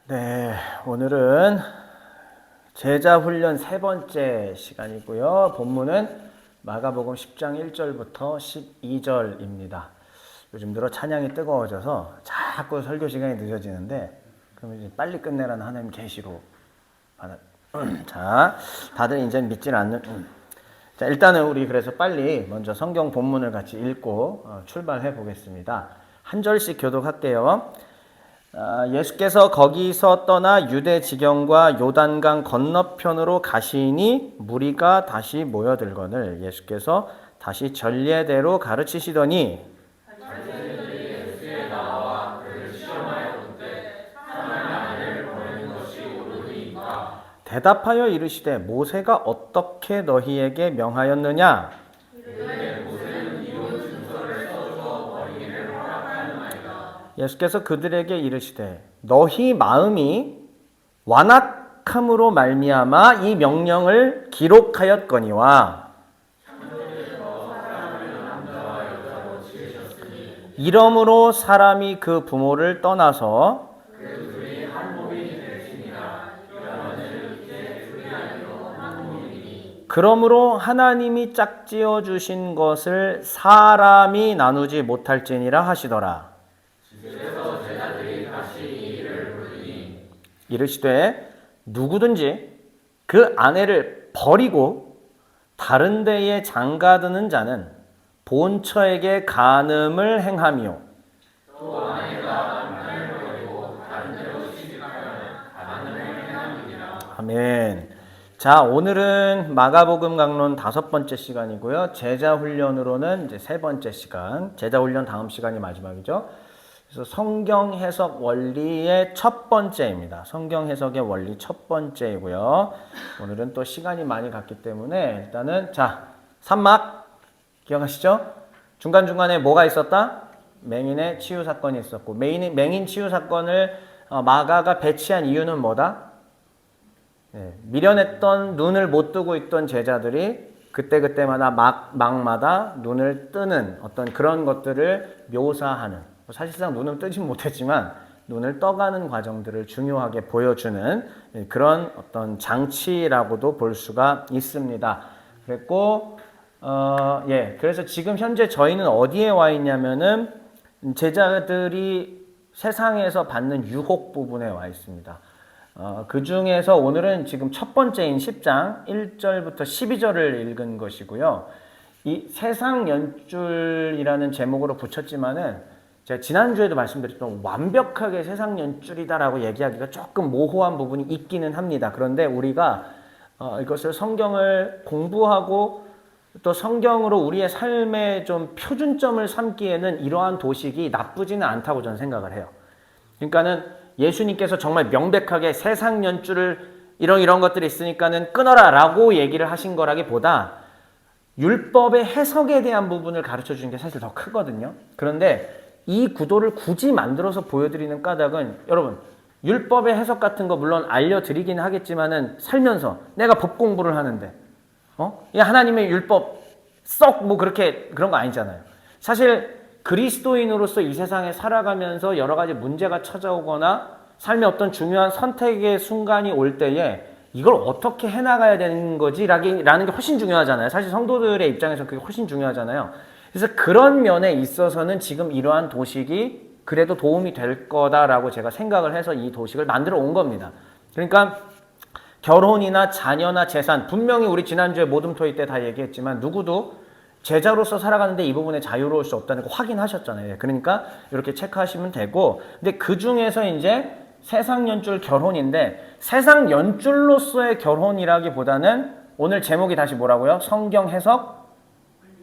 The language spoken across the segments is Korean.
네, 오늘은 제자 훈련 세 번째 시간이고요. 본문은 마가복음 10장 1절부터 12절입니다. 요즘 들어 찬양이 뜨거워져서 자꾸 설교 시간이 늦어지는데 그럼 이제 빨리 끝내라는 하나님 계시로 자, 다들 이제 믿질 않는 자, 일단은 우리 그래서 빨리 먼저 성경 본문을 같이 읽고 출발해 보겠습니다. 한 절씩 교독할게요. 예수께서 거기서 떠나 유대 지경과 요단강 건너편으로 가시니 무리가 다시 모여들거늘 예수께서 다시 전례대로 가르치시더니 대답하여 이르시되 모세가 어떻게 너희에게 명하였느냐? 예수께서 그들에게 이르시되 너희 마음이 완악함으로 말미암아 이 명령을 기록하였거니와 이러므로 사람이 그 부모를 떠나서 그러므로 하나님이 짝지어 주신 것을 사람이 나누지 못할지니라 하시더라. 이르시되 누구든지 그 아내를 버리고 다른 데에 장가드는 자는 본처에게 간음을 행하며 또 아내가 남편을 버리고 다른 데로 시집가면 간음을 행함이니라. 아멘. 자, 오늘은 마가복음 강론 5번째 시간이고요. 제자 훈련으로는 이제 3번째 시간. 제자 훈련 다음 시간이 마지막이죠. 그래서 성경 해석 원리의 첫 번째입니다. 성경 해석의 원리 첫 번째이고요. 오늘은 또 시간이 많이 갔기 때문에 일단은 자, 산막 기억하시죠? 중간중간에 뭐가 있었다? 맹인의 치유 사건이 있었고 맹인 치유 사건을 마가가 배치한 이유는 뭐다? 미련했던 눈을 못 뜨고 있던 제자들이 그때그때마다 막마다 눈을 뜨는 어떤 그런 것들을 묘사하는 사실상 눈을 뜨진 못했지만 눈을 떠가는 과정들을 중요하게 보여주는 그런 어떤 장치라고도 볼 수가 있습니다. 그랬고 그래서 지금 현재 저희는 어디에 와 있냐면은 제자들이 세상에서 받는 유혹 부분에 와 있습니다. 그 중에서 오늘은 지금 첫 번째인 10장 1절부터 12절을 읽은 것이고요. 이 세상 연줄이라는 제목으로 붙였지만은 제가 지난주에도 말씀드렸던 완벽하게 세상 연줄이다라고 얘기하기가 조금 모호한 부분이 있기는 합니다. 그런데 우리가 이것을 성경을 공부하고 또 성경으로 우리의 삶에 좀 표준점을 삼기에는 이러한 도식이 나쁘지는 않다고 저는 생각을 해요. 그러니까는 예수님께서 정말 명백하게 세상 연줄을 이런 것들이 있으니까는 끊어라 라고 얘기를 하신 거라기보다 율법의 해석에 대한 부분을 가르쳐 주는 게 사실 더 크거든요. 그런데 이 구도를 굳이 만들어서 보여드리는 까닭은 여러분 율법의 해석 같은 거 물론 알려드리긴 하겠지만은 살면서 내가 법 공부를 하는데 이 하나님의 율법 썩 뭐 그렇게 그런 거 아니잖아요. 사실 그리스도인으로서 이 세상에 살아가면서 여러 가지 문제가 찾아오거나 삶의 어떤 중요한 선택의 순간이 올 때에 이걸 어떻게 해나가야 되는 거지? 라는 게 훨씬 중요하잖아요. 사실 성도들의 입장에서 그게 훨씬 중요하잖아요. 그래서 그런 면에 있어서는 지금 이러한 도식이 그래도 도움이 될 거다라고 제가 생각을 해서 이 도식을 만들어 온 겁니다. 그러니까 결혼이나 자녀나 재산, 분명히 우리 지난주에 모둠토이 때 다 얘기했지만 누구도 제자로서 살아가는데 이 부분에 자유로울 수 없다는 거 확인하셨잖아요. 그러니까 이렇게 체크하시면 되고, 근데 그 중에서 이제 세상 연줄 결혼인데 세상 연줄로서의 결혼이라기보다는 오늘 제목이 다시 뭐라고요? 성경 해석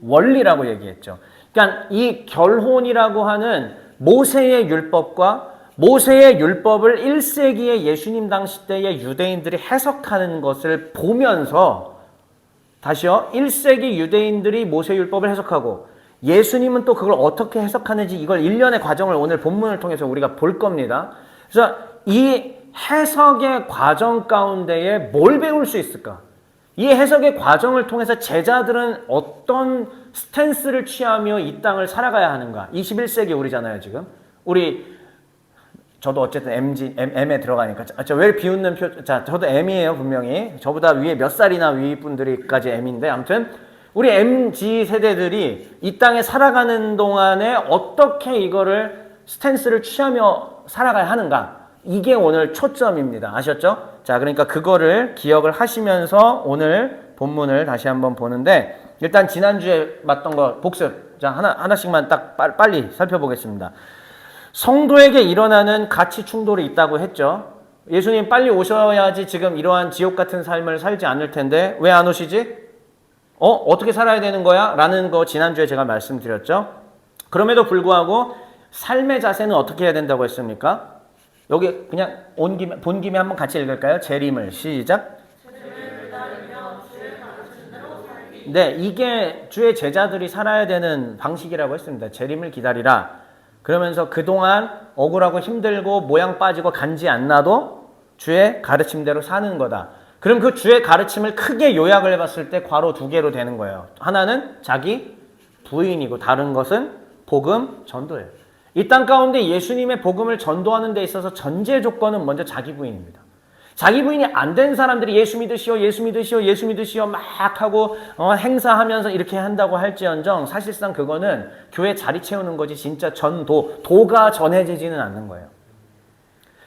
원리라고 얘기했죠. 그러니까 이 결혼이라고 하는 모세의 율법과 모세의 율법을 1세기의 예수님 당시 때의 유대인들이 해석하는 것을 보면서 다시요. 1세기 유대인들이 모세 율법을 해석하고 예수님은 또 그걸 어떻게 해석하는지 이걸 일련의 과정을 오늘 본문을 통해서 우리가 볼 겁니다. 그래서 이 해석의 과정 가운데에 뭘 배울 수 있을까? 이 해석의 과정을 통해서 제자들은 어떤 스탠스를 취하며 이 땅을 살아가야 하는가? 21세기 우리잖아요, 지금. 우리 저도 어쨌든 M에 들어가니까. 왜 비웃는 자, 저도 M이에요, 분명히. 저보다 위에 몇 살이나 위 분들이까지 M인데, 아무튼, 우리 MG 세대들이 이 땅에 살아가는 동안에 어떻게 이거를 스탠스를 취하며 살아가야 하는가. 이게 오늘 초점입니다. 아셨죠? 자, 그러니까 그거를 기억을 하시면서 오늘 본문을 다시 한번 보는데, 일단 지난주에 봤던 거 복습. 자, 하나씩만 딱 빨리 살펴보겠습니다. 성도에게 일어나는 가치 충돌이 있다고 했죠. 예수님 빨리 오셔야지 지금 이러한 지옥 같은 삶을 살지 않을 텐데 왜 안 오시지? 어떻게 살아야 되는 거야? 라는 거 지난주에 제가 말씀드렸죠. 그럼에도 불구하고 삶의 자세는 어떻게 해야 된다고 했습니까? 여기 그냥 본 김에 한번 같이 읽을까요? 재림을 시작. 네, 이게 주의 제자들이 살아야 되는 방식이라고 했습니다. 재림을 기다리라. 그러면서 그동안 억울하고 힘들고 모양 빠지고 간지 안 나도 주의 가르침대로 사는 거다. 그럼 그 주의 가르침을 크게 요약을 해봤을 때 괄호 2개로 되는 거예요. 하나는 자기 부인이고 다른 것은 복음 전도예요. 이 땅 가운데 예수님의 복음을 전도하는 데 있어서 전제 조건은 먼저 자기 부인입니다. 자기 부인이 안 된 사람들이 예수 믿으시오, 예수 믿으시오, 예수 믿으시오 막 하고 행사하면서 이렇게 한다고 할지언정 사실상 그거는 교회 자리 채우는 거지 진짜 도가 전해지지는 않는 거예요.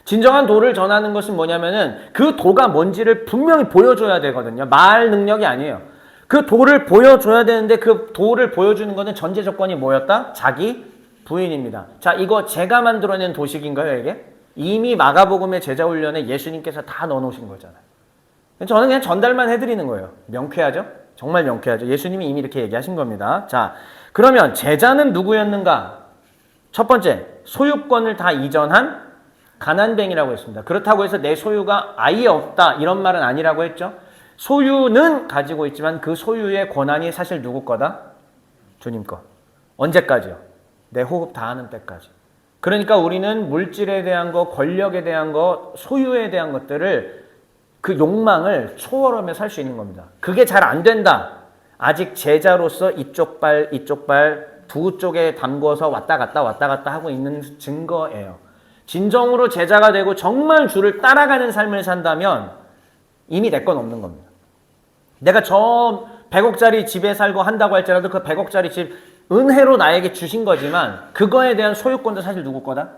진정한 도를 전하는 것은 뭐냐면은 그 도가 뭔지를 분명히 보여줘야 되거든요. 말 능력이 아니에요. 그 도를 보여줘야 되는데 그 도를 보여주는 거는 전제 조건이 뭐였다? 자기 부인입니다. 자, 이거 제가 만들어낸 도식인가요, 이게? 이미 마가복음의 제자훈련에 예수님께서 다 넣어놓으신 거잖아요. 저는 그냥 전달만 해드리는 거예요. 명쾌하죠? 정말 명쾌하죠. 예수님이 이미 이렇게 얘기하신 겁니다. 자, 그러면 제자는 누구였는가? 첫 번째, 소유권을 다 이전한 가난뱅이라고 했습니다. 그렇다고 해서 내 소유가 아예 없다 이런 말은 아니라고 했죠. 소유는 가지고 있지만 그 소유의 권한이 사실 누구 거다? 주님 거. 언제까지요? 내 호흡 다하는 때까지. 그러니까 우리는 물질에 대한 거, 권력에 대한 거, 소유에 대한 것들을 그 욕망을 초월하며 살 수 있는 겁니다. 그게 잘 안 된다. 아직 제자로서 이쪽 발 두 쪽에 담궈서 왔다 갔다 하고 있는 증거예요. 진정으로 제자가 되고 정말 주를 따라가는 삶을 산다면 이미 내 건 없는 겁니다. 내가 저 100억짜리 집에 살고 한다고 할지라도 그 100억짜리 집 은혜로 나에게 주신 거지만 그거에 대한 소유권도 사실 누구 거다?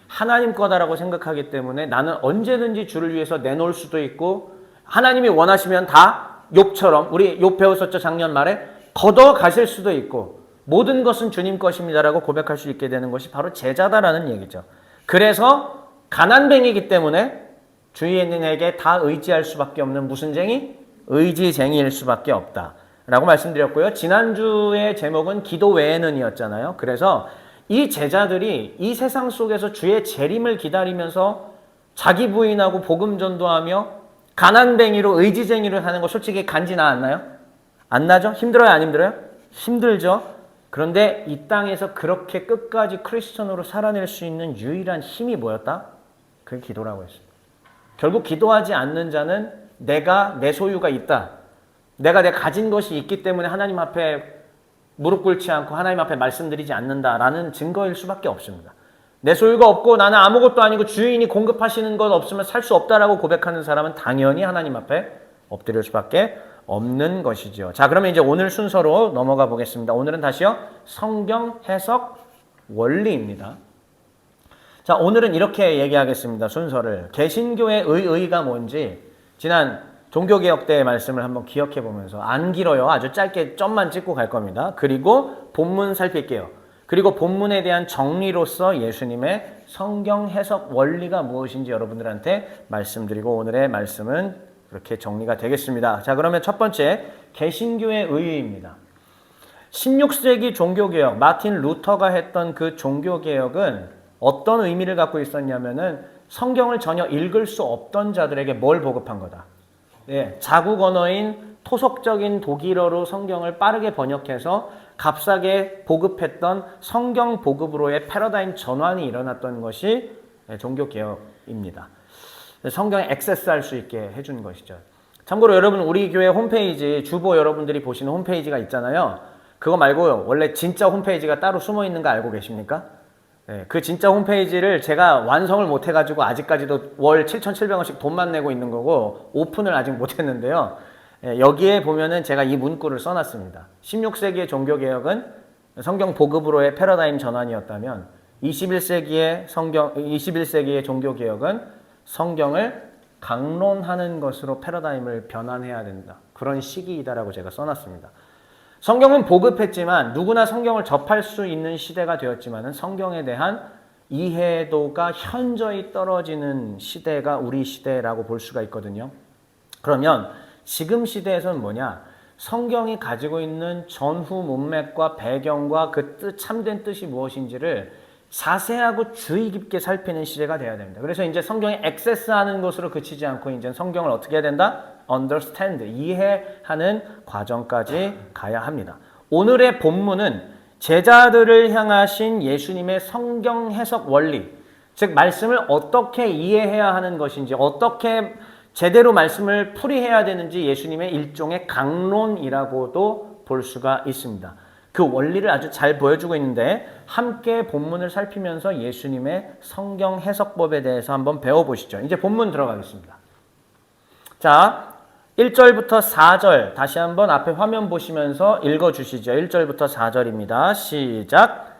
하나님 거다라고 생각하기 때문에 나는 언제든지 주를 위해서 내놓을 수도 있고 하나님이 원하시면 다 욥처럼 우리 욥 배웠었죠 작년 말에 걷어 가실 수도 있고 모든 것은 주님 것입니다라고 고백할 수 있게 되는 것이 바로 제자다라는 얘기죠. 그래서 가난뱅이기 때문에 주인에게 다 의지할 수밖에 없는 무슨 쟁이? 의지쟁이일 수밖에 없다 라고 말씀드렸고요. 지난주의 제목은 기도 외에는 이었잖아요. 그래서 이 제자들이 이 세상 속에서 주의 재림을 기다리면서 자기 부인하고 복음 전도하며 가난뱅이로 의지쟁이로 사는 거 솔직히 간지나 안 나요? 안 나죠? 힘들어요? 안 힘들어요? 힘들죠. 그런데 이 땅에서 그렇게 끝까지 크리스천으로 살아낼 수 있는 유일한 힘이 뭐였다? 그게 기도라고 했습니다. 결국 기도하지 않는 자는 내가 내 소유가 있다. 내가 가진 것이 있기 때문에 하나님 앞에 무릎 꿇지 않고 하나님 앞에 말씀드리지 않는다라는 증거일 수밖에 없습니다. 내 소유가 없고 나는 아무것도 아니고 주인이 공급하시는 것 없으면 살 수 없다라고 고백하는 사람은 당연히 하나님 앞에 엎드릴 수밖에 없는 것이죠. 자, 그러면 이제 오늘 순서로 넘어가 보겠습니다. 오늘은 다시요. 성경 해석 원리입니다. 자, 오늘은 이렇게 얘기하겠습니다. 순서를. 개신교의 의의가 뭔지 지난 종교개혁 때의 말씀을 한번 기억해 보면서 안 길어요. 아주 짧게 점만 찍고 갈 겁니다. 그리고 본문 살필게요. 그리고 본문에 대한 정리로서 예수님의 성경 해석 원리가 무엇인지 여러분들한테 말씀드리고 오늘의 말씀은 그렇게 정리가 되겠습니다. 자, 그러면 첫 번째 개신교의 의의입니다. 16세기 종교개혁, 마틴 루터가 했던 그 종교개혁은 어떤 의미를 갖고 있었냐면은 성경을 전혀 읽을 수 없던 자들에게 뭘 보급한 거다. 예, 자국 언어인 토속적인 독일어로 성경을 빠르게 번역해서 값싸게 보급했던 성경 보급으로의 패러다임 전환이 일어났던 것이 종교개혁입니다. 성경에 액세스할 수 있게 해준 것이죠. 참고로 여러분 우리 교회 홈페이지 주보 여러분들이 보시는 홈페이지가 있잖아요. 그거 말고요. 원래 진짜 홈페이지가 따로 숨어 있는 거 알고 계십니까? 네, 그 진짜 홈페이지를 제가 완성을 못 해가지고 아직까지도 월 7,700원씩 돈만 내고 있는 거고 오픈을 아직 못 했는데요. 네, 여기에 보면은 제가 이 문구를 써놨습니다. 16세기의 종교개혁은 성경 보급으로의 패러다임 전환이었다면 21세기의 종교개혁은 성경을 강론하는 것으로 패러다임을 변환해야 된다. 그런 시기이다라고 제가 써놨습니다. 성경은 보급했지만 누구나 성경을 접할 수 있는 시대가 되었지만 성경에 대한 이해도가 현저히 떨어지는 시대가 우리 시대라고 볼 수가 있거든요. 그러면 지금 시대에서는 뭐냐? 성경이 가지고 있는 전후 문맥과 배경과 그 뜻, 참된 뜻이 무엇인지를 자세하고 주의 깊게 살피는 시대가 돼야 됩니다. 그래서 이제 성경에 액세스하는 것으로 그치지 않고 이제 성경을 어떻게 해야 된다? understand, 이해하는 과정까지 가야 합니다. 오늘의 본문은 제자들을 향하신 예수님의 성경 해석 원리, 즉 말씀을 어떻게 이해해야 하는 것인지, 어떻게 제대로 말씀을 풀이해야 되는지 예수님의 일종의 강론이라고도 볼 수가 있습니다. 그 원리를 아주 잘 보여주고 있는데 함께 본문을 살피면서 예수님의 성경 해석법에 대해서 한번 배워보시죠. 이제 본문 들어가겠습니다. 자, 1절부터 4절 다시 한번 앞에 화면 보시면서 읽어주시죠. 1절부터 4절입니다. 시작.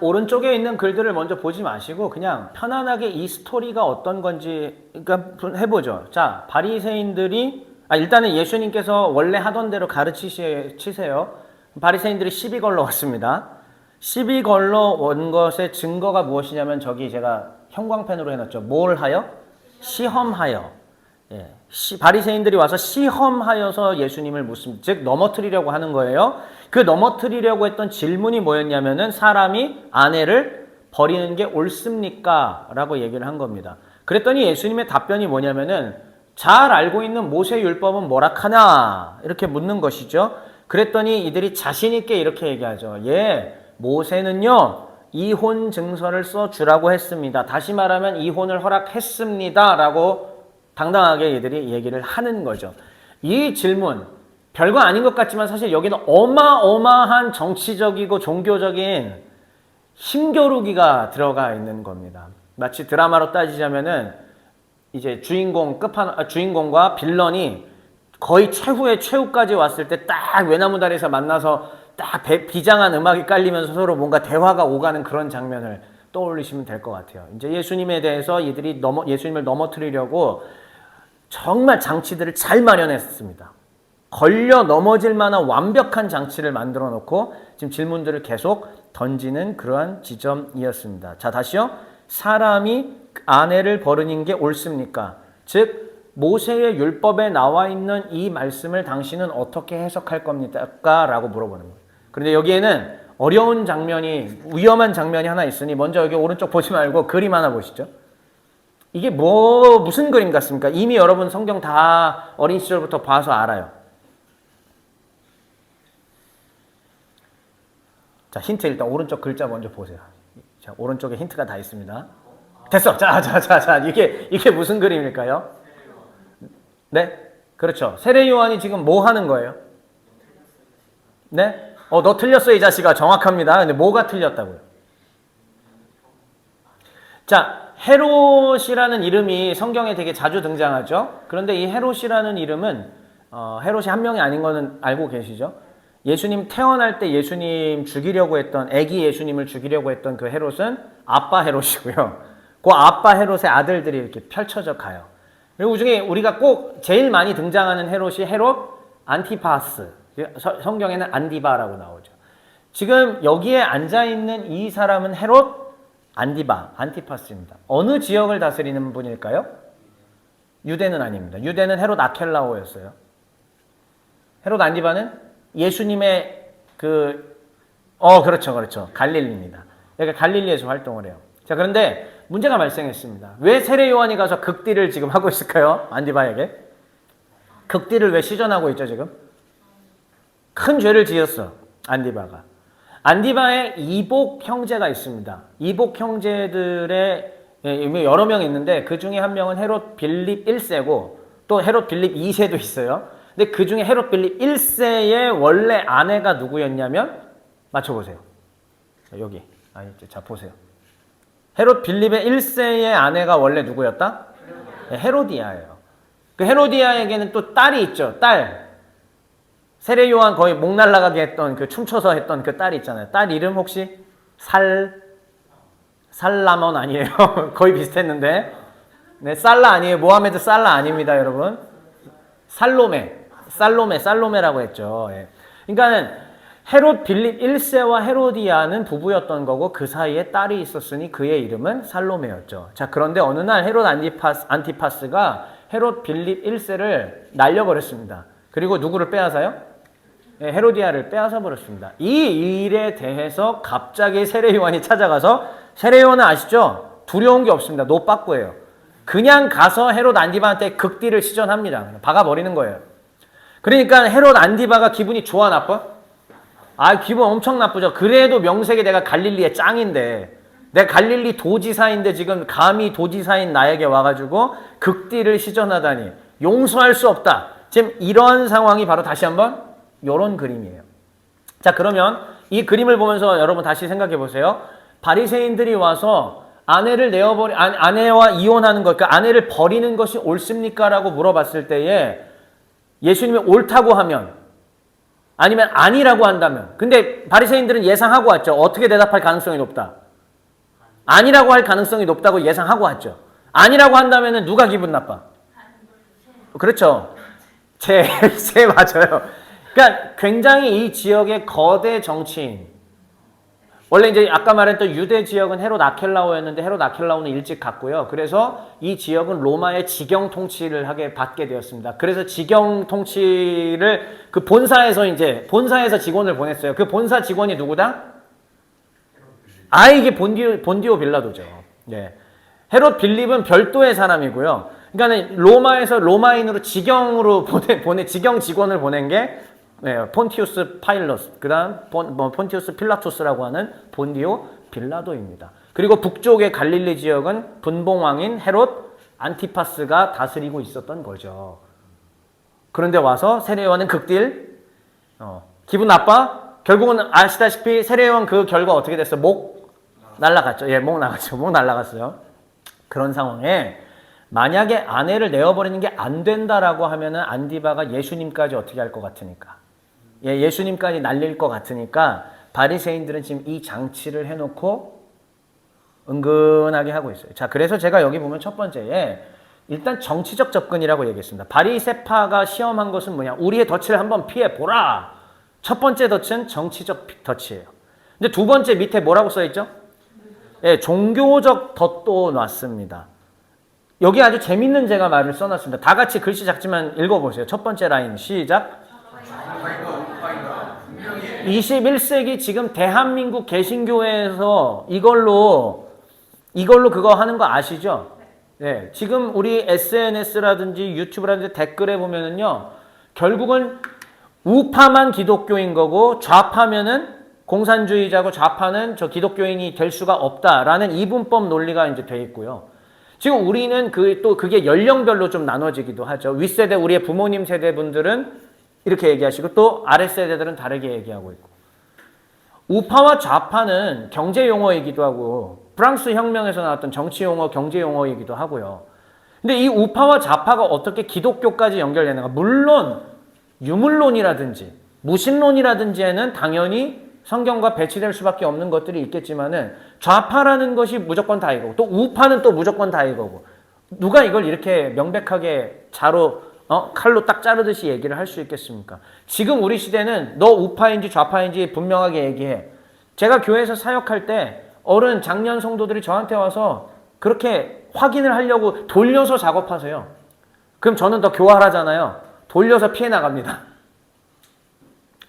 오른쪽에 있는 글들을 먼저 보지 마시고 그냥 편안하게 이 스토리가 어떤 건지 해보죠. 자, 바리새인들이 일단은 예수님께서 원래 하던 대로 가르치세요. 바리새인들이 시비 걸러 왔습니다. 시비 걸러 온 것의 증거가 무엇이냐면 저기 제가 형광펜으로 해놨죠. 뭘 하여? 시험하여. 예. 바리새인들이 와서 시험하여서 예수님을 묻습니다. 즉 넘어뜨리려고 하는 거예요. 그 넘어뜨리려고 했던 질문이 뭐였냐면은 사람이 아내를 버리는 게 옳습니까? 라고 얘기를 한 겁니다. 그랬더니 예수님의 답변이 뭐냐면은 잘 알고 있는 모세율법은 뭐라 하나? 이렇게 묻는 것이죠. 그랬더니 이들이 자신 있게 이렇게 얘기하죠. 예, 모세는요 이혼 증서를 써주라고 했습니다. 다시 말하면 이혼을 허락했습니다. 라고 당당하게 얘들이 얘기를 하는 거죠. 이 질문 별거 아닌 것 같지만 사실 여기는 어마어마한 정치적이고 종교적인 힘겨루기가 들어가 있는 겁니다. 마치 드라마로 따지자면은 이제 주인공과 빌런이 거의 최후의 최후까지 왔을 때 딱 외나무 다리에서 만나서 딱 비장한 음악이 깔리면서 서로 뭔가 대화가 오가는 그런 장면을 떠올리시면 될 것 같아요. 이제 예수님에 대해서 이들이 예수님을 넘어뜨리려고 정말 장치들을 잘 마련했습니다. 걸려 넘어질 만한 완벽한 장치를 만들어 놓고 지금 질문들을 계속 던지는 그러한 지점이었습니다. 자, 다시요. 사람이 아내를 버리는 게 옳습니까? 즉 모세의 율법에 나와 있는 이 말씀을 당신은 어떻게 해석할 겁니까? 라고 물어보는 거예요. 그런데 여기에는 어려운 장면이, 위험한 장면이 하나 있으니 먼저 여기 오른쪽 보지 말고 그림 하나 보시죠. 이게 무슨 그림 같습니까? 이미 여러분 성경 다 어린 시절부터 봐서 알아요. 자, 힌트 일단 오른쪽 글자 먼저 보세요. 자, 오른쪽에 힌트가 다 있습니다. 됐어. 자, 이게 무슨 그림일까요? 네? 그렇죠. 세례 요한이 지금 뭐 하는 거예요? 네? 너 틀렸어, 이 자식아. 정확합니다. 근데 뭐가 틀렸다고요? 자, 헤롯이라는 이름이 성경에 되게 자주 등장하죠. 그런데 이 헤롯이라는 이름은 헤롯이 한 명이 아닌 거는 알고 계시죠? 예수님 태어날 때 예수님 죽이려고 했던, 아기 예수님을 죽이려고 했던 그 헤롯은 아빠 헤롯이고요. 그 아빠 헤롯의 아들들이 이렇게 펼쳐져 가요. 그리고 그중에 우리가 꼭 제일 많이 등장하는 헤롯이 헤롯 안티파스. 성경에는 안디바라고 나오죠. 지금 여기에 앉아있는 이 사람은 헤롯 안티파스입니다. 어느 지역을 다스리는 분일까요? 유대는 아닙니다. 유대는 헤롯 아켈라오였어요. 헤롯 안티바는 예수님의 그렇죠. 갈릴리입니다. 그러니까 갈릴리에서 활동을 해요. 자, 그런데 문제가 발생했습니다. 왜 세례 요한이 가서 극딜을 지금 하고 있을까요? 안디바에게. 극딜을 왜 시전하고 있죠, 지금? 큰 죄를 지었어, 안디바가. 안디바의 이복 형제가 있습니다. 이복 형제들의 여러 명 있는데 그 중에 한 명은 헤롯 빌립 1세고 또 헤롯 빌립 2세도 있어요. 근데 그 중에 헤롯 빌립 1세의 원래 아내가 누구였냐면 맞춰보세요. 여기. 자, 보세요. 헤롯 빌립의 1세의 아내가 원래 누구였다? 헤로디아예요. 그 헤로디아에게는 또 딸이 있죠. 딸. 세례 요한 거의 목 날라가게 했던 그 춤춰서 했던 그 딸이 있잖아요. 딸 이름 혹시 살라몬 아니에요. 거의 비슷했는데. 네, 살라 아니에요. 모하메드 살라 아닙니다, 여러분. 살로메라고 했죠. 예. 그러니까는 헤롯 빌립 1세와 헤로디아는 부부였던 거고 그 사이에 딸이 있었으니 그의 이름은 살로메였죠. 자, 그런데 어느 날 헤롯 안티파스가 헤롯 빌립 1세를 날려버렸습니다. 그리고 누구를 빼앗아요? 헤로디아를 빼앗아 버렸습니다. 이 일에 대해서 갑자기 세례 요한이 찾아가서 세례 요한은 아시죠? 두려운 게 없습니다. 노빠꾸예요. 그냥 가서 헤롯 안디바한테 극딜을 시전합니다. 박아버리는 거예요. 그러니까 헤롯 안디바가 기분이 좋아 나빠? 기분 엄청 나쁘죠. 그래도 명색이 내가 갈릴리의 짱인데 내가 갈릴리 도지사인데 지금 감히 도지사인 나에게 와가지고 극딜을 시전하다니 용서할 수 없다. 지금 이런 상황이 바로 다시 한번 이런 그림이에요. 자, 그러면 이 그림을 보면서 여러분 다시 생각해 보세요. 바리새인들이 와서 아내와 이혼하는 것, 그러니까 아내를 버리는 것이 옳습니까? 라고 물어봤을 때에 예수님이 옳다고 하면 아니면 아니라고 한다면 근데 바리새인들은 예상하고 왔죠. 어떻게 대답할 가능성이 높다? 아니라고 할 가능성이 높다고 예상하고 왔죠. 아니라고 한다면 누가 기분 나빠? 그렇죠. 맞아요. 그러니까 굉장히 이 지역의 거대 정치인. 원래 이제 아까 말했던 유대 지역은 헤롯 아켈라오였는데 헤롯 아켈라오는 일찍 갔고요. 그래서 이 지역은 로마의 지경 통치를 받게 되었습니다. 그래서 지경 통치를 그 본사에서 직원을 보냈어요. 그 본사 직원이 누구다? 이게 본디오 빌라도죠. 네. 헤롯 빌립은 별도의 사람이고요. 그러니까 로마에서 로마인으로 지경 직원을 보낸 게 폰티우스 파일러스, 그 다음 폰티우스 필라토스라고 하는 본디오 빌라도입니다. 그리고 북쪽의 갈릴리 지역은 분봉왕인 헤롯 안티파스가 다스리고 있었던 거죠. 그런데 와서 세례요한은 극딜, 기분 나빠? 결국은 아시다시피 세례요한 그 결과 어떻게 됐어요? 목 날라갔죠. 목 날라갔어요. 그런 상황에 만약에 아내를 내어버리는 게 안 된다라고 하면은 안디바가 예수님까지 어떻게 할 것 같으니까. 예수님까지 날릴 것 같으니까 바리새인들은 지금 이 장치를 해놓고 은근하게 하고 있어요. 자, 그래서 제가 여기 보면 첫 번째에 일단 정치적 접근이라고 얘기했습니다. 바리새파가 시험한 것은 뭐냐? 우리의 덫을 한번 피해보라. 첫 번째 덫은 정치적 덫이에요. 근데 두 번째 밑에 뭐라고 써있죠? 종교적 덫도 놨습니다. 여기 아주 재밌는 제가 말을 써놨습니다. 다 같이 글씨 작지만 읽어보세요. 첫 번째 라인 시작. 21세기 지금 대한민국 개신교회에서 이걸로 그거 하는 거 아시죠? 네, 지금 우리 SNS라든지 유튜브라든지 댓글에 보면은요, 결국은 우파만 기독교인 거고 좌파면은 공산주의자고 좌파는 저 기독교인이 될 수가 없다라는 이분법 논리가 이제 돼 있고요. 지금 우리는 그게 연령별로 좀 나눠지기도 하죠. 윗세대 우리의 부모님 세대 분들은 이렇게 얘기하시고 또 아랫세대들은 다르게 얘기하고 있고. 우파와 좌파는 경제 용어이기도 하고 프랑스 혁명에서 나왔던 정치 용어, 경제 용어이기도 하고요. 근데 이 우파와 좌파가 어떻게 기독교까지 연결되는가? 물론 유물론이라든지 무신론이라든지에는 당연히 성경과 배치될 수밖에 없는 것들이 있겠지만은 좌파라는 것이 무조건 다 이거고 또 우파는 또 무조건 다 이거고 누가 이걸 이렇게 명백하게 칼로 딱 자르듯이 얘기를 할 수 있겠습니까? 지금 우리 시대는 너 우파인지 좌파인지 분명하게 얘기해. 제가 교회에서 사역할 때 장년 성도들이 저한테 와서 그렇게 확인을 하려고 돌려서 작업하세요. 그럼 저는 더 교활하잖아요. 돌려서 피해 나갑니다.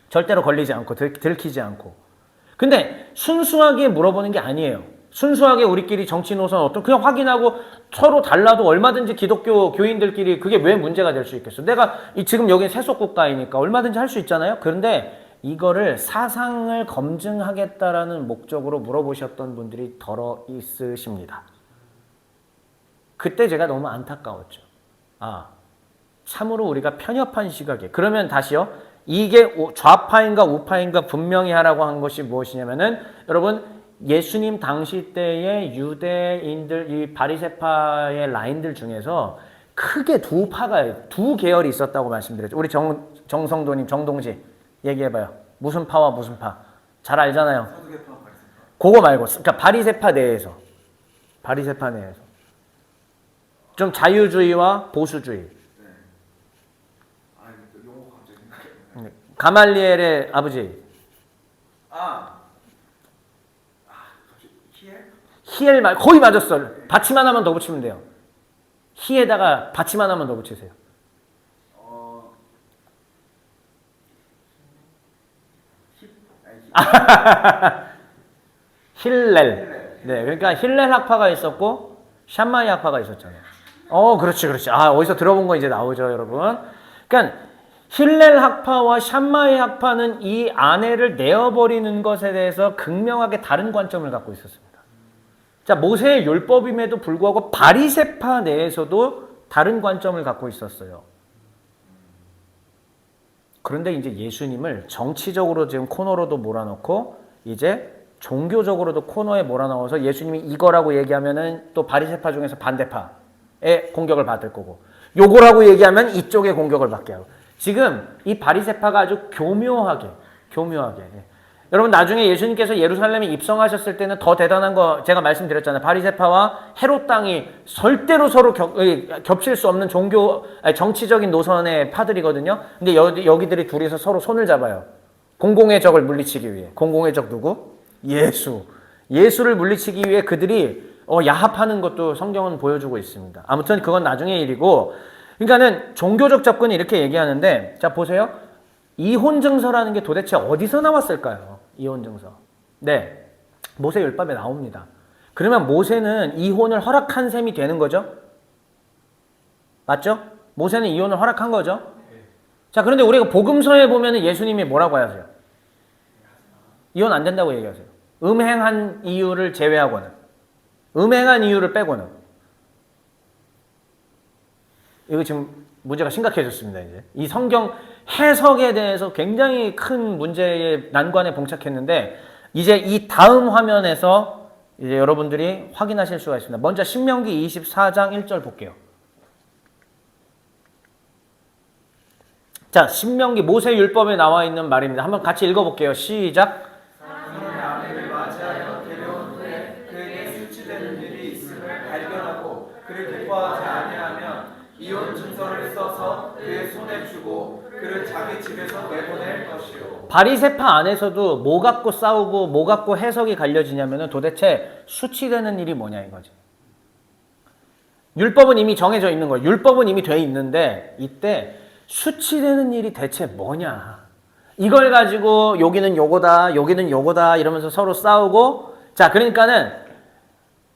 절대로 걸리지 않고 들키지 않고. 근데 순수하게 물어보는 게 아니에요. 순수하게 우리끼리 정치 노선 어떤 그냥 확인하고 서로 달라도 얼마든지 기독교 교인들끼리 그게 왜 문제가 될 수 있겠어? 내가 지금 여기 세속 국가이니까 얼마든지 할 수 있잖아요. 그런데 이거를 사상을 검증하겠다라는 목적으로 물어보셨던 분들이 더러 있으십니다. 그때 제가 너무 안타까웠죠. 아, 참으로 우리가 편협한 시각에. 그러면 다시요. 이게 좌파인가 우파인가 분명히 하라고 한 것이 무엇이냐면은 여러분 예수님 당시 때의 유대인들 이 바리새파의 라인들 중에서 크게 두 계열이 있었다고 말씀드렸죠. 우리 정성도님, 정동지 얘기해봐요. 무슨 파와 무슨 파? 잘 알잖아요. 그거 말고, 그러니까 바리새파 내에서 좀 자유주의와 보수주의. 가말리엘의 아버지. 히엘 말 거의 맞았어. 받침 하나만 더 붙이면 돼요. 히에다가 받침 하나만 더 붙이세요. 힐렐. 네, 그러니까 힐렐 학파가 있었고 샴마이 학파가 있었잖아요. 그렇지. 어디서 들어본 거 이제 나오죠, 여러분. 그러니까 힐렐 학파와 샴마이 학파는 이 아내를 내어버리는 것에 대해서 극명하게 다른 관점을 갖고 있었습니다. 자, 모세의 율법임에도 불구하고 바리새파 내에서도 다른 관점을 갖고 있었어요. 그런데 이제 예수님을 정치적으로 지금 코너로도 몰아넣고 이제 종교적으로도 코너에 몰아넣어서 예수님이 이거라고 얘기하면은 또 바리새파 중에서 반대파의 공격을 받을 거고 요거라고 얘기하면 이쪽의 공격을 받게 하고 지금 이 바리새파가 아주 교묘하게 여러분 나중에 예수님께서 예루살렘에 입성하셨을 때는 더 대단한 거 제가 말씀드렸잖아요. 바리새파와 헤롯 당이 절대로 서로 겹칠 수 없는 정치적인 노선의 파들이거든요. 근데 여기들이 둘이서 서로 손을 잡아요. 공공의 적을 물리치기 위해. 공공의 적 누구? 예수를 물리치기 위해 그들이 야합하는 것도 성경은 보여주고 있습니다. 아무튼 그건 나중의 일이고 그러니까는 종교적 접근이 이렇게 얘기하는데 자 보세요. 이혼 증서라는 게 도대체 어디서 나왔을까요? 이혼 증서. 네. 모세 율법에 나옵니다. 그러면 모세는 이혼을 허락한 셈이 되는 거죠? 맞죠? 모세는 이혼을 허락한 거죠? 자, 그런데 우리가 복음서에 보면 예수님이 뭐라고 하세요? 이혼 안 된다고 얘기하세요. 음행한 이유를 제외하고는. 음행한 이유를 빼고는. 이거 지금 문제가 심각해졌습니다, 이제. 이 성경 해석에 대해서 굉장히 큰 문제의 난관에 봉착했는데, 이제 이 다음 화면에서 이제 여러분들이 확인하실 수가 있습니다. 먼저 신명기 24장 1절 볼게요. 자, 신명기 모세 율법에 나와 있는 말입니다. 한번 같이 읽어볼게요. 시작. 사람이 아내를 맞이하여 데려온 후에 그에게 수치되는 일이 있음을 발견하고 그를 기뻐하지 아니하면 이혼 증서를 써서 그의 손에 주고 그를 자기 집에서 내보낼 것이요. 바리새파 안에서도 뭐 갖고 싸우고 뭐 갖고 해석이 갈려지냐면은 도대체 수치되는 일이 뭐냐 이거지. 율법은 이미 정해져 있는 거예요. 율법은 이미 돼 있는데 이때 수치되는 일이 대체 뭐냐. 이걸 가지고 여기는 요거다, 여기는 요거다 이러면서 서로 싸우고 자, 그러니까는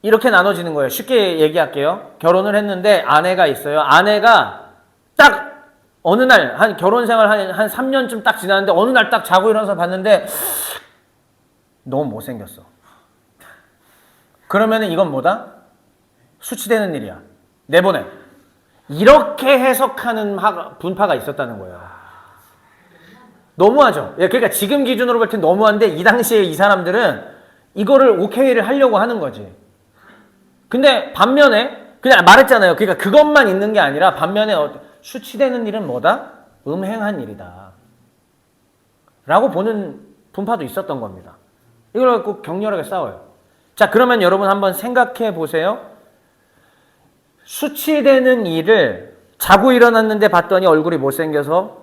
이렇게 나눠지는 거예요. 쉽게 얘기할게요. 결혼을 했는데 아내가 있어요. 아내가 딱 어느 날 한 결혼 생활 한 3년쯤 딱 지났는데 어느 날 딱 자고 일어나서 봤는데 너무 못생겼어. 그러면은 이건 뭐다? 수치되는 일이야. 내보내. 이렇게 해석하는 분파가 있었다는 거예요. 너무하죠? 그러니까 지금 기준으로 볼 땐 너무한데 이 당시에 이 사람들은 이거를 오케이를 하려고 하는 거지. 근데 반면에 그냥 말했잖아요. 그러니까 그것만 있는 게 아니라 반면에 수치되는 일은 뭐다? 음행한 일이다. 라고 보는 분파도 있었던 겁니다. 이걸 갖고 격렬하게 싸워요. 자, 그러면 여러분 한번 생각해 보세요. 수치되는 일을 자고 일어났는데 봤더니 얼굴이 못생겨서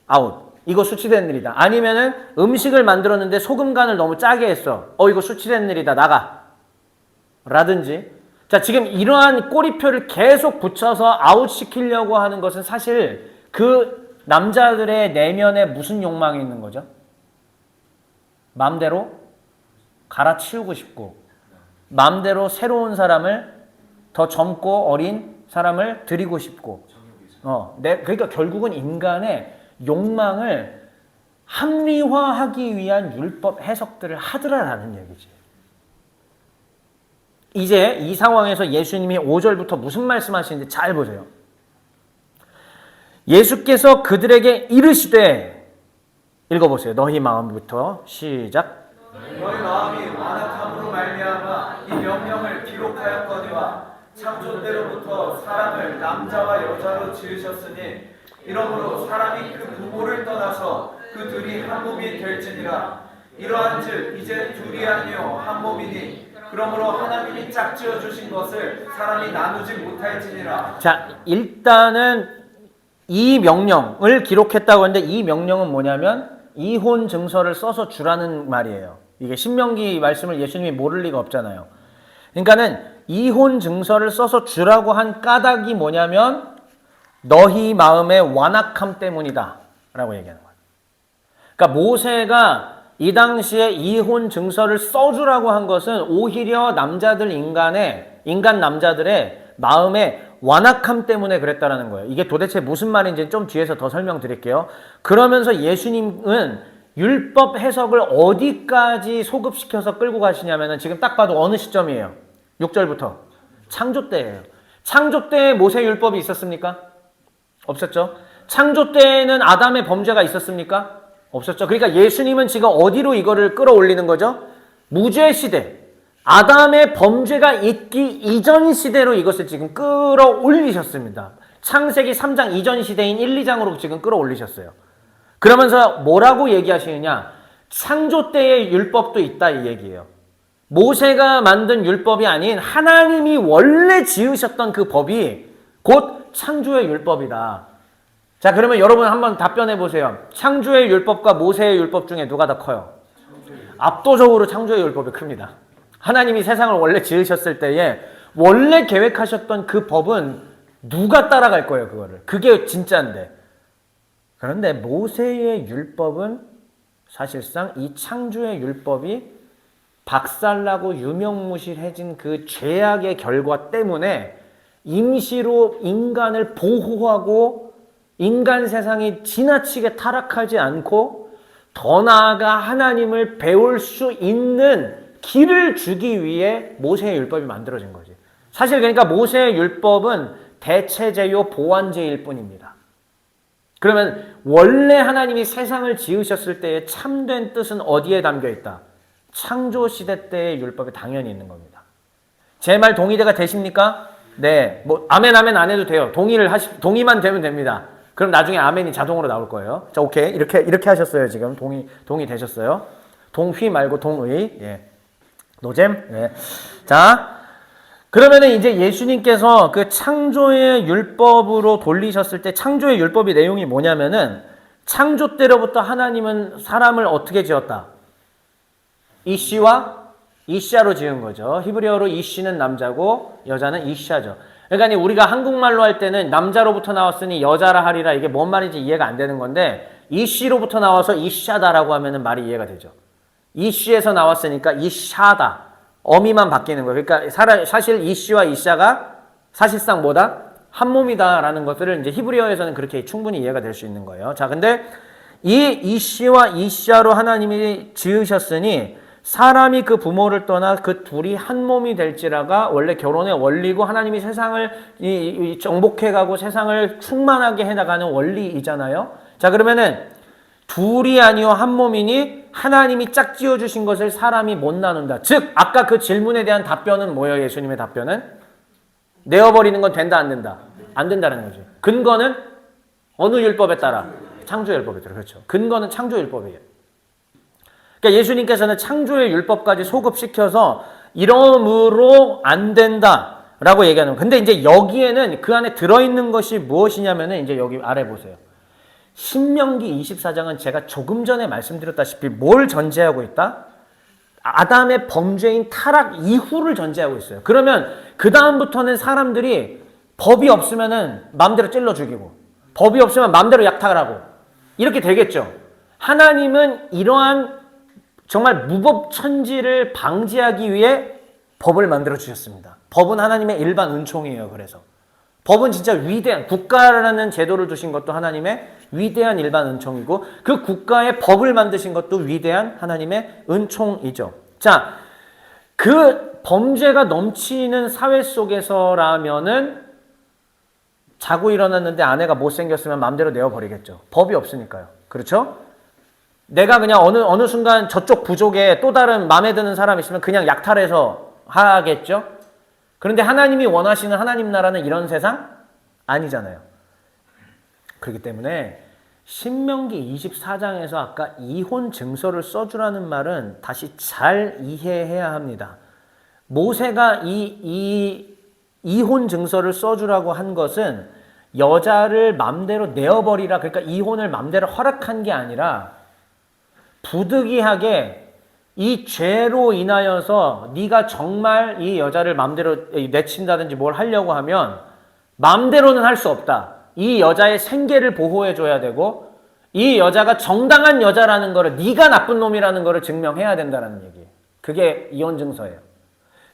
아웃. 이거 수치되는 일이다. 아니면은 음식을 만들었는데 소금 간을 너무 짜게 했어. 이거 수치되는 일이다. 나가. 라든지. 자, 지금 이러한 꼬리표를 계속 붙여서 아웃시키려고 하는 것은 사실 그 남자들의 내면에 무슨 욕망이 있는 거죠? 마음대로 갈아치우고 싶고 마음대로 새로운 사람을 더 젊고 어린 사람을 드리고 싶고 그러니까 결국은 인간의 욕망을 합리화하기 위한 율법 해석들을 하더라라는 얘기지. 이제 이 상황에서 예수님이 5절부터 무슨 말씀하시는지 잘 보세요. 예수께서 그들에게 이르시되 읽어보세요. 너희 마음부터 시작. 너희 마음이 완악함으로 말미암아 이 명령을 기록하였거니와 창조 때로부터 사람을 남자와 여자로 지으셨으니 이러므로 사람이 그 부모를 떠나서 그 둘이 한 몸이 될지니라. 이러한즉 이제 둘이 아니요 한 몸이니 그러므로 하나님이 짝지어 주신 것을 사람이 나누지 못할지니라. 자, 일단은 이 명령을 기록했다고 하는데 이 명령은 뭐냐면 이혼 증서를 써서 주라는 말이에요. 이게 신명기 말씀을 예수님이 모를 리가 없잖아요. 그러니까는 이혼 증서를 써서 주라고 한 까닭이 뭐냐면 너희 마음의 완악함 때문이다 라고 얘기하는 거예요. 그러니까 모세가 이 당시에 이혼 증서를 써주라고 한 것은 오히려 인간 남자들의 마음의 완악함 때문에 그랬다라는 거예요. 이게 도대체 무슨 말인지 좀 뒤에서 더 설명드릴게요. 그러면서 예수님은 율법 해석을 어디까지 소급시켜서 끌고 가시냐면은 지금 딱 봐도 어느 시점이에요? 6절부터 창조 때예요. 창조 때에 모세 율법이 있었습니까? 없었죠. 창조 때에는 아담의 범죄가 있었습니까? 없었죠. 그러니까 예수님은 지금 어디로 이거를 끌어올리는 거죠? 무죄 시대, 아담의 범죄가 있기 이전 시대로 이것을 지금 끌어올리셨습니다. 창세기 3장 이전 시대인 1, 2장으로 지금 끌어올리셨어요. 그러면서 뭐라고 얘기하시느냐? 창조 때의 율법도 있다 이 얘기예요. 모세가 만든 율법이 아닌 하나님이 원래 지으셨던 그 법이 곧 창조의 율법이다. 자, 그러면 여러분 한번 답변해 보세요. 창조의 율법과 모세의 율법 중에 누가 더 커요? 압도적으로 창조의 율법이 큽니다. 하나님이 세상을 원래 지으셨을 때에 원래 계획하셨던 그 법은 누가 따라갈 거예요, 그거를. 그게 진짜인데. 그런데 모세의 율법은 사실상 이 창조의 율법이 박살나고 유명무실해진 그 죄악의 결과 때문에 임시로 인간을 보호하고 인간 세상이 지나치게 타락하지 않고 더 나아가 하나님을 배울 수 있는 길을 주기 위해 모세의 율법이 만들어진 거지. 사실 그러니까 모세의 율법은 대체제요 보완제일 뿐입니다. 그러면 원래 하나님이 세상을 지으셨을 때의 참된 뜻은 어디에 담겨 있다? 창조 시대 때의 율법에 당연히 있는 겁니다. 제 말 동의가 되십니까? 네. 뭐 아멘 안 해도 돼요. 동의만 되면 됩니다. 그럼 나중에 아멘이 자동으로 나올 거예요. 자, 오케이. 이렇게 하셨어요, 지금. 동의 되셨어요? 동휘 말고 동의. 예. 노잼? 예. 자, 그러면은 이제 예수님께서 그 창조의 율법으로 돌리셨을 때 창조의 율법의 내용이 뭐냐면은 창조 때로부터 하나님은 사람을 어떻게 지었다? 이씨와 이샤로 지은 거죠. 히브리어로 이씨는 남자고 여자는 이샤죠. 그러니까 우리가 한국말로 할 때는 남자로부터 나왔으니 여자라 하리라 이게 뭔 말인지 이해가 안 되는 건데 이씨로부터 나와서 이샤다라고 하면은 말이 이해가 되죠. 이씨에서 나왔으니까 이샤다. 어미만 바뀌는 거예요. 그러니까 사실 이씨와 이샤가 사실상 뭐다? 한 몸이다라는 것들을 이제 히브리어에서는 그렇게 충분히 이해가 될 수 있는 거예요. 자, 근데 이 이씨와 이샤로 하나님이 지으셨으니 사람이 그 부모를 떠나 그 둘이 한 몸이 될지라가 원래 결혼의 원리고 하나님이 세상을 정복해가고 세상을 충만하게 해나가는 원리이잖아요. 자, 그러면은 둘이 아니요 한 몸이니 하나님이 짝지어 주신 것을 사람이 못 나눈다. 즉 아까 그 질문에 대한 답변은 뭐예요? 예수님의 답변은 내어버리는 건 된다 안 된다? 안 된다는 거죠. 근거는 어느 율법에 따라? 창조율법에 따라. 그렇죠. 근거는 창조율법이에요. 그러니까 예수님께서는 창조의 율법까지 소급시켜서 이러므로 안 된다라고 얘기하는 거예요. 근데 이제 여기에는 그 안에 들어있는 것이 무엇이냐면은 이제 여기 아래 보세요. 신명기 24장은 제가 조금 전에 말씀드렸다시피 뭘 전제하고 있다? 아담의 범죄인 타락 이후를 전제하고 있어요. 그러면 그 다음부터는 사람들이 법이 없으면은 마음대로 찔러 죽이고 법이 없으면 마음대로 약탈을 하고 이렇게 되겠죠. 하나님은 이러한 정말 무법천지를 방지하기 위해 법을 만들어 주셨습니다. 법은 하나님의 일반 은총이에요. 그래서 법은 진짜 위대한, 국가라는 제도를 두신 것도 하나님의 위대한 일반 은총이고 그 국가의 법을 만드신 것도 위대한 하나님의 은총이죠. 자, 그 범죄가 넘치는 사회 속에서라면은 자고 일어났는데 아내가 못생겼으면 마음대로 내어버리겠죠. 법이 없으니까요. 그렇죠? 내가 그냥 어느 순간 저쪽 부족에 또 다른 마음에 드는 사람 있으면 그냥 약탈해서 하겠죠? 그런데 하나님이 원하시는 하나님 나라는 이런 세상 아니잖아요. 그렇기 때문에 신명기 24장에서 아까 이혼 증서를 써주라는 말은 다시 잘 이해해야 합니다. 모세가 이 이혼 증서를 써주라고 한 것은 여자를 맘대로 내어버리라, 그러니까 이혼을 맘대로 허락한 게 아니라 부득이하게 이 죄로 인하여서 네가 정말 이 여자를 맘대로 내친다든지 뭘 하려고 하면 맘대로는 할 수 없다. 이 여자의 생계를 보호해 줘야 되고 이 여자가 정당한 여자라는 거를, 네가 나쁜 놈이라는 거를 증명해야 된다는 얘기예요. 그게 이혼 증서예요.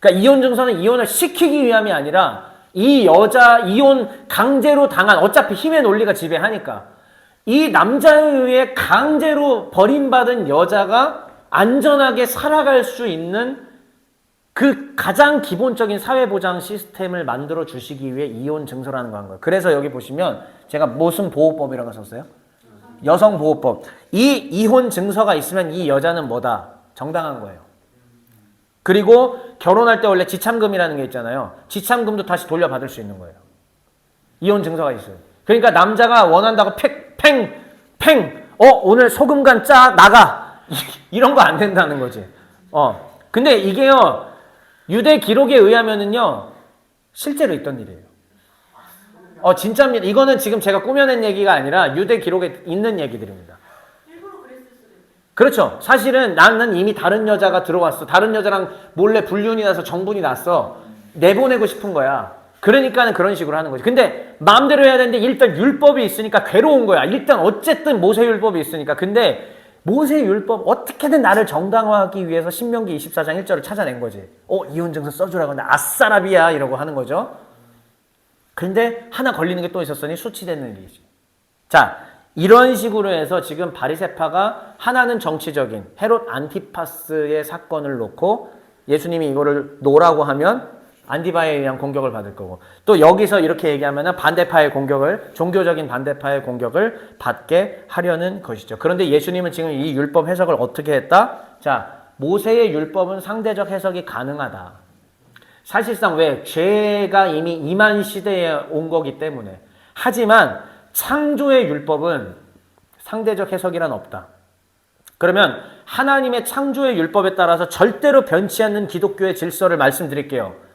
그러니까 이혼 증서는 이혼을 시키기 위함이 아니라 이 여자 이혼 강제로 당한, 어차피 힘의 논리가 지배하니까 이 남자에 의해 강제로 버림받은 여자가 안전하게 살아갈 수 있는 그 가장 기본적인 사회보장 시스템을 만들어 주시기 위해 이혼 증서라는 거 한 거예요. 그래서 여기 보시면 제가 무슨 보호법이라고 썼어요? 여성보호법. 이 이혼 증서가 있으면 이 여자는 뭐다? 정당한 거예요. 그리고 결혼할 때 원래 지참금이라는 게 있잖아요. 지참금도 다시 돌려받을 수 있는 거예요. 이혼 증서가 있어요. 그러니까 남자가 원한다고 오늘 소금간 짜 나가 이런 거 안 된다는 거지. 근데 이게요 유대 기록에 의하면은요 실제로 있던 일이에요. 진짜입니다. 이거는 지금 제가 꾸며낸 얘기가 아니라 유대 기록에 있는 얘기들입니다. 그렇죠. 사실은 나는 이미 다른 여자가 들어왔어. 다른 여자랑 몰래 불륜이 나서 정분이 났어. 내보내고 싶은 거야. 그러니까는 그런 식으로 하는 거지. 근데 마음대로 해야 되는데 일단 율법이 있으니까 괴로운 거야. 일단 어쨌든 모세율법이 있으니까. 근데 모세율법 어떻게든 나를 정당화하기 위해서 신명기 24장 1절을 찾아낸 거지. 이혼증서 써주라고 하는데 아싸라비야 이러고 하는 거죠. 근데 하나 걸리는 게 또 있었으니 수치되는 일이지. 자, 이런 식으로 해서 지금 바리새파가 하나는 정치적인 헤롯 안티파스의 사건을 놓고 예수님이 이거를 놓으라고 하면 안디바에 의한 공격을 받을 거고, 또 여기서 이렇게 얘기하면 반대파의 공격을, 종교적인 반대파의 공격을 받게 하려는 것이죠. 그런데 예수님은 지금 이 율법 해석을 어떻게 했다? 자, 모세의 율법은 상대적 해석이 가능하다. 사실상 왜? 죄가 이미 임한 시대에 온 거기 때문에. 하지만 창조의 율법은 상대적 해석이란 없다. 그러면 하나님의 창조의 율법에 따라서 절대로 변치 않는 기독교의 질서를 말씀드릴게요.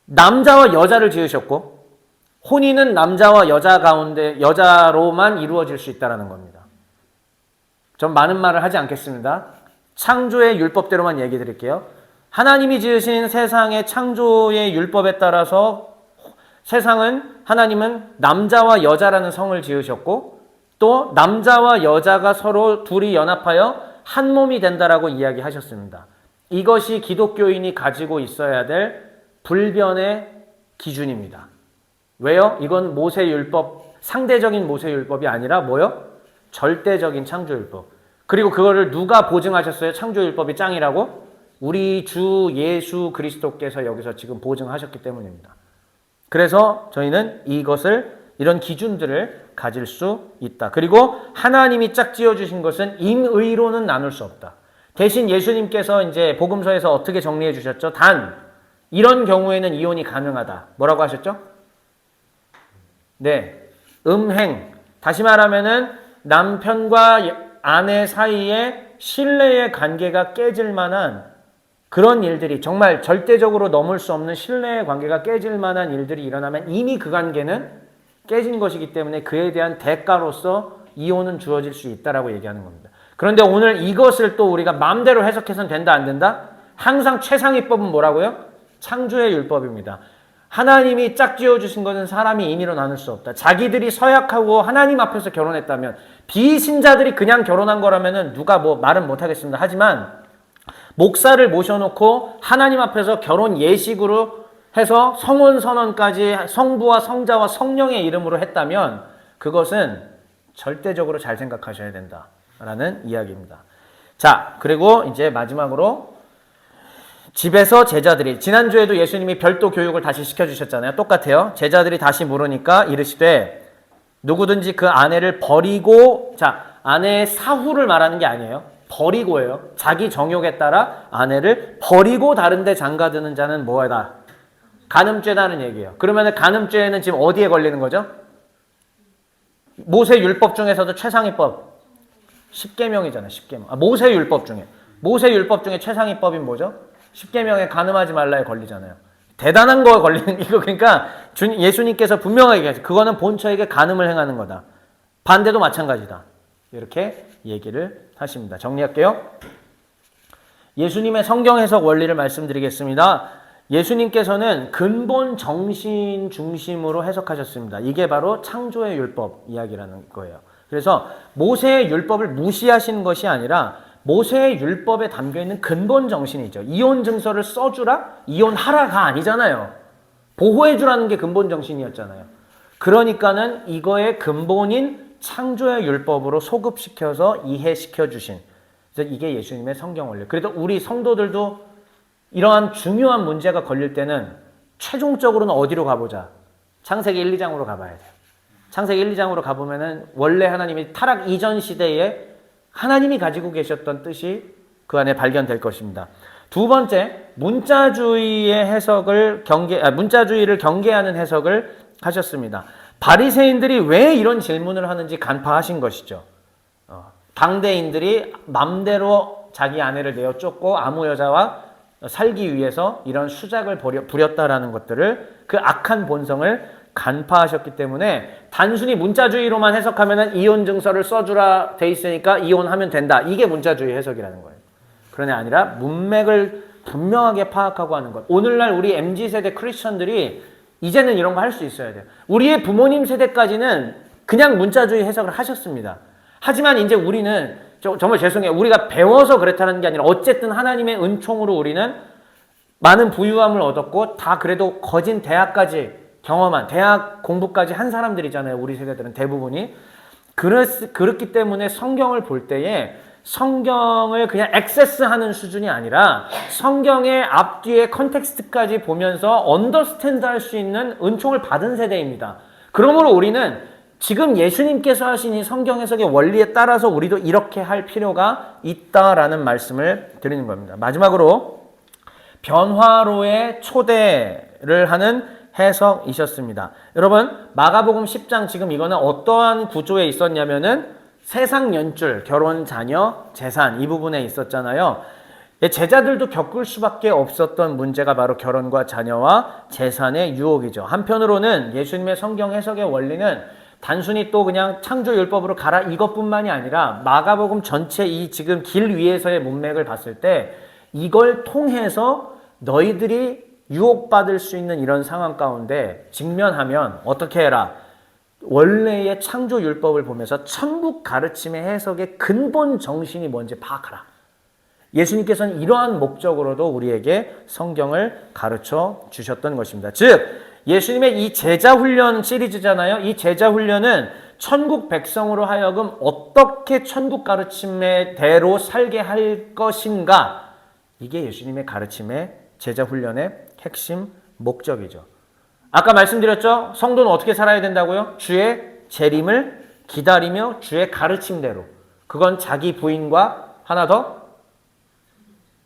남자와 여자를 지으셨고 혼인은 남자와 여자 가운데 여자로만 이루어질 수 있다는 겁니다. 전 많은 말을 하지 않겠습니다. 창조의 율법대로만 얘기 드릴게요. 하나님이 지으신 세상의 창조의 율법에 따라서 하나님은 남자와 여자라는 성을 지으셨고 또 남자와 여자가 서로 둘이 연합하여 한 몸이 된다라고 이야기하셨습니다. 이것이 기독교인이 가지고 있어야 될 불변의 기준입니다. 왜요? 이건 모세율법, 상대적인 모세율법이 아니라 뭐요? 절대적인 창조율법. 그리고 그거를 누가 보증하셨어요? 창조율법이 짱이라고? 우리 주 예수 그리스도께서 여기서 지금 보증하셨기 때문입니다. 그래서 저희는 이런 기준들을 가질 수 있다. 그리고 하나님이 짝 지어주신 것은 임의로는 나눌 수 없다. 대신 예수님께서 이제 복음서에서 어떻게 정리해 주셨죠? 단 이런 경우에는 이혼이 가능하다. 뭐라고 하셨죠? 네, 음행. 다시 말하면은 남편과 아내 사이에 신뢰의 관계가 깨질 만한 그런 일들이, 정말 절대적으로 넘을 수 없는 신뢰의 관계가 깨질 만한 일들이 일어나면 이미 그 관계는 깨진 것이기 때문에 그에 대한 대가로서 이혼은 주어질 수 있다라고 얘기하는 겁니다. 그런데 오늘 이것을 또 우리가 마음대로 해석해서는 된다 안 된다? 항상 최상위법은 뭐라고요? 창조의 율법입니다. 하나님이 짝 지어주신 것은 사람이 임의로 나눌 수 없다. 자기들이 서약하고 하나님 앞에서 결혼했다면, 비신자들이 그냥 결혼한 거라면 누가 뭐 말은 못하겠습니다. 하지만 목사를 모셔놓고 하나님 앞에서 결혼 예식으로 해서 성혼 선언까지 성부와 성자와 성령의 이름으로 했다면 그것은 절대적으로 잘 생각하셔야 된다라는 이야기입니다. 자, 그리고 이제 마지막으로 집에서 제자들이, 지난주에도 예수님이 별도 교육을 다시 시켜주셨잖아요. 똑같아요. 제자들이 다시 물으니까 이르시되 누구든지 그 아내를 버리고, 자, 아내의 사후를 말하는 게 아니에요. 버리고예요. 자기 정욕에 따라 아내를 버리고 다른 데 장가드는 자는 뭐다? 간음죄다는 얘기예요. 그러면 간음죄는 지금 어디에 걸리는 거죠? 모세 율법 중에서도 최상위법 10계명이잖아요. 10계명. 모세 율법 중에 최상위법인 뭐죠? 10계명에 간음하지 말라에 걸리잖아요. 대단한 거 걸리는 이거. 그러니까 예수님께서 분명하게 얘기하죠. 그거는 본처에게 간음을 행하는 거다. 반대도 마찬가지다. 이렇게 얘기를 하십니다. 정리할게요. 예수님의 성경 해석 원리를 말씀드리겠습니다. 예수님께서는 근본 정신 중심으로 해석하셨습니다. 이게 바로 창조의 율법 이야기라는 거예요. 그래서 모세의 율법을 무시하시는 것이 아니라 모세의 율법에 담겨있는 근본 정신이죠. 이혼 증서를 써주라? 이혼하라가 아니잖아요. 보호해주라는 게 근본 정신이었잖아요. 그러니까는 이거의 근본인 창조의 율법으로 소급시켜서 이해시켜 주신, 그래서 이게 예수님의 성경 원리. 그래도 우리 성도들도 이러한 중요한 문제가 걸릴 때는 최종적으로는 어디로 가보자? 창세기 1, 2장으로 가봐야 돼요. 창세기 1, 2장으로 가보면은 원래 하나님이 타락 이전 시대에 하나님이 가지고 계셨던 뜻이 그 안에 발견될 것입니다. 두 번째, 문자주의의 문자주의를 경계하는 해석을 하셨습니다. 바리새인들이 왜 이런 질문을 하는지 간파하신 것이죠. 당대인들이 맘대로 자기 아내를 내어 쫓고 아무 여자와 살기 위해서 이런 수작을 부렸다라는 것들을, 그 악한 본성을 간파하셨기 때문에 단순히 문자주의로만 해석하면 이혼 증서를 써주라 돼 있으니까 이혼하면 된다. 이게 문자주의 해석이라는 거예요. 그러나 아니라 문맥을 분명하게 파악하고 하는 것. 오늘날 우리 MZ세대 크리스천들이 이제는 이런 거 할 수 있어야 돼요. 우리의 부모님 세대까지는 그냥 문자주의 해석을 하셨습니다. 하지만 이제 우리는 정말 죄송해요. 우리가 배워서 그렇다는 게 아니라 어쨌든 하나님의 은총으로 우리는 많은 부유함을 얻었고 다 그래도 거진 대학까지 경험한, 대학 공부까지 한 사람들이잖아요. 우리 세대들은 대부분이. 그렇기 때문에 성경을 볼 때에 성경을 그냥 액세스하는 수준이 아니라 성경의 앞뒤의 컨텍스트까지 보면서 언더스탠드 할 수 있는 은총을 받은 세대입니다. 그러므로 우리는 지금 예수님께서 하신 이 성경 해석의 원리에 따라서 우리도 이렇게 할 필요가 있다라는 말씀을 드리는 겁니다. 마지막으로 변화로의 초대를 하는 해석이셨습니다. 여러분, 마가복음 10장 지금 이거는 어떠한 구조에 있었냐면은 세상 연줄, 결혼, 자녀, 재산 이 부분에 있었잖아요. 제자들도 겪을 수밖에 없었던 문제가 바로 결혼과 자녀와 재산의 유혹이죠. 한편으로는 예수님의 성경 해석의 원리는 단순히 또 그냥 창조율법으로 가라 이것뿐만이 아니라 마가복음 전체 이 지금 길 위에서의 문맥을 봤을 때 이걸 통해서 너희들이 유혹받을 수 있는 이런 상황 가운데 직면하면 어떻게 해라? 원래의 창조율법을 보면서 천국 가르침의 해석의 근본 정신이 뭔지 파악하라. 예수님께서는 이러한 목적으로도 우리에게 성경을 가르쳐 주셨던 것입니다. 즉 예수님의 이 제자훈련 시리즈잖아요. 이 제자훈련은 천국 백성으로 하여금 어떻게 천국 가르침의 대로 살게 할 것인가, 이게 예수님의 가르침의 제자훈련의 핵심 목적이죠. 아까 말씀드렸죠? 성도는 어떻게 살아야 된다고요? 주의 재림을 기다리며 주의 가르침대로. 그건 자기 부인과 하나 더?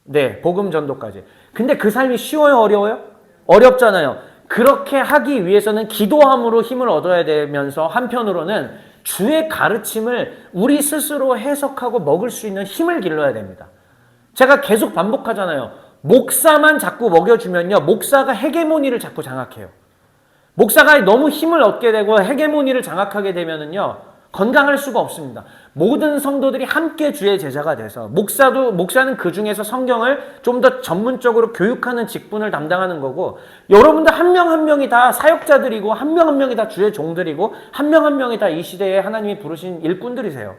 네, 복음 전도까지. 근데 그 삶이 쉬워요? 어려워요? 어렵잖아요. 그렇게 하기 위해서는 기도함으로 힘을 얻어야 되면서 한편으로는 주의 가르침을 우리 스스로 해석하고 먹을 수 있는 힘을 길러야 됩니다. 제가 계속 반복하잖아요. 목사만 자꾸 먹여주면요, 목사가 헤게모니를 자꾸 장악해요. 목사가 너무 힘을 얻게 되고 헤게모니를 장악하게 되면은요, 건강할 수가 없습니다. 모든 성도들이 함께 주의 제자가 돼서 목사는 그 중에서 성경을 좀 더 전문적으로 교육하는 직분을 담당하는 거고, 여러분들 한 명 한 명이 다 사역자들이고 한 명 한 명이 다 주의 종들이고 한 명 한 명이 다 이 시대에 하나님이 부르신 일꾼들이세요.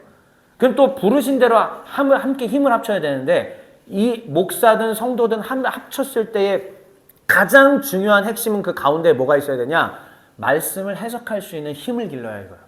그럼 또 부르신 대로 함께 힘을 합쳐야 되는데 이 목사든 성도든 합쳤을 때에 가장 중요한 핵심은 그 가운데 뭐가 있어야 되냐? 말씀을 해석할 수 있는 힘을 길러야 이거예요.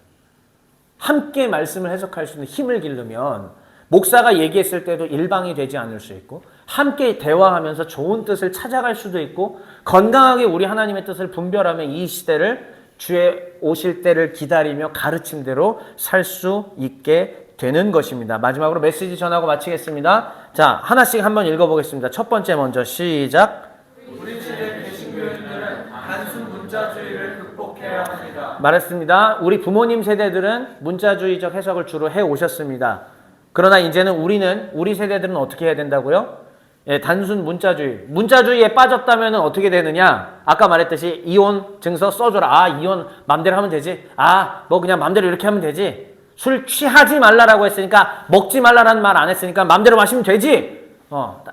함께 말씀을 해석할 수 있는 힘을 기르면 목사가 얘기했을 때도 일방이 되지 않을 수 있고 함께 대화하면서 좋은 뜻을 찾아갈 수도 있고 건강하게 우리 하나님의 뜻을 분별하며 이 시대를 주의 오실 때를 기다리며 가르침대로 살 수 있게 되는 것입니다. 마지막으로 메시지 전하고 마치겠습니다. 자, 하나씩 한번 읽어보겠습니다. 첫 번째 먼저 시작. 우리 시대 개신교인들은 단순 문자주의를 극복해야 합니다. 말했습니다. 우리 부모님 세대들은 문자주의적 해석을 주로 해 오셨습니다. 그러나 이제는 우리 세대들은 어떻게 해야 된다고요? 예, 단순 문자주의에 빠졌다면 어떻게 되느냐? 아까 말했듯이 이혼 증서 써줘라. 아, 이혼 맘대로 하면 되지. 아, 뭐 그냥 맘대로 이렇게 하면 되지. 술 취하지 말라라고 했으니까 먹지 말라라는 말 안 했으니까 맘대로 마시면 되지.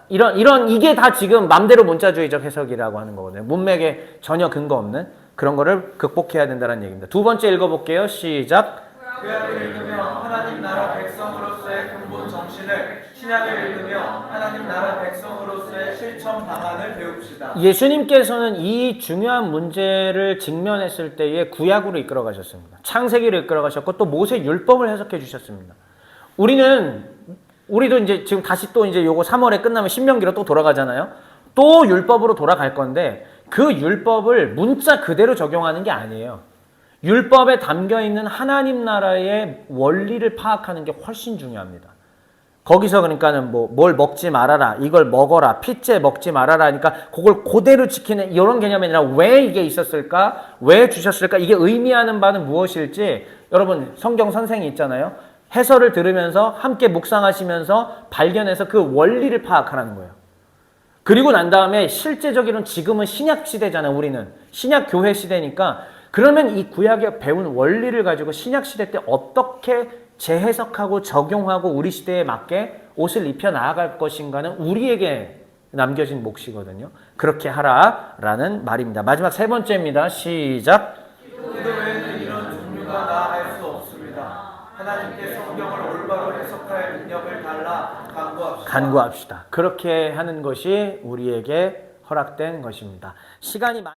이런 이게 다 지금 맘대로 문자주의적 해석이라고 하는 거거든요. 문맥에 전혀 근거 없는 그런 거를 극복해야 된다는 얘기입니다. 두 번째 읽어볼게요. 시작. 구약을 읽으며 하나님 나라 백성으로서의 근본 정신을, 신약을 읽으며 하나님 나라 백성으로서의 실천 방안을 배웁시다. 예수님께서는 이 중요한 문제를 직면했을 때에 구약으로 이끌어 가셨습니다. 창세기를 이끌어 가셨고 또 모세 율법을 해석해 주셨습니다. 우리도 이제 지금 다시 또 이제 요거 3월에 끝나면 신명기로 또 돌아가잖아요. 또 율법으로 돌아갈 건데 그 율법을 문자 그대로 적용하는 게 아니에요. 율법에 담겨 있는 하나님 나라의 원리를 파악하는 게 훨씬 중요합니다. 거기서 그러니까는 뭘 먹지 말아라, 이걸 먹어라, 핏째 먹지 말아라 하니까 그걸 그대로 지키는 이런 개념이 아니라 왜 이게 있었을까? 왜 주셨을까? 이게 의미하는 바는 무엇일지 여러분 성경 선생이 있잖아요. 해설을 들으면서 함께 묵상하시면서 발견해서 그 원리를 파악하라는 거예요. 그리고 난 다음에 실제적으로는 지금은 신약 시대잖아요. 우리는 신약 교회 시대니까 그러면 이 구약에 배운 원리를 가지고 신약 시대 때 어떻게 재해석하고 적용하고 우리 시대에 맞게 옷을 입혀 나아갈 것인가는 우리에게 남겨진 몫이거든요. 그렇게 하라라는 말입니다. 마지막 세 번째입니다. 시작. 기도 외에는 이런 종류가 나아갈 수 없습니다. 하나님께 성경을 올바로 해석할 능력을 달라 간구합시다. 그렇게 하는 것이 우리에게 허락된 것입니다. 시간이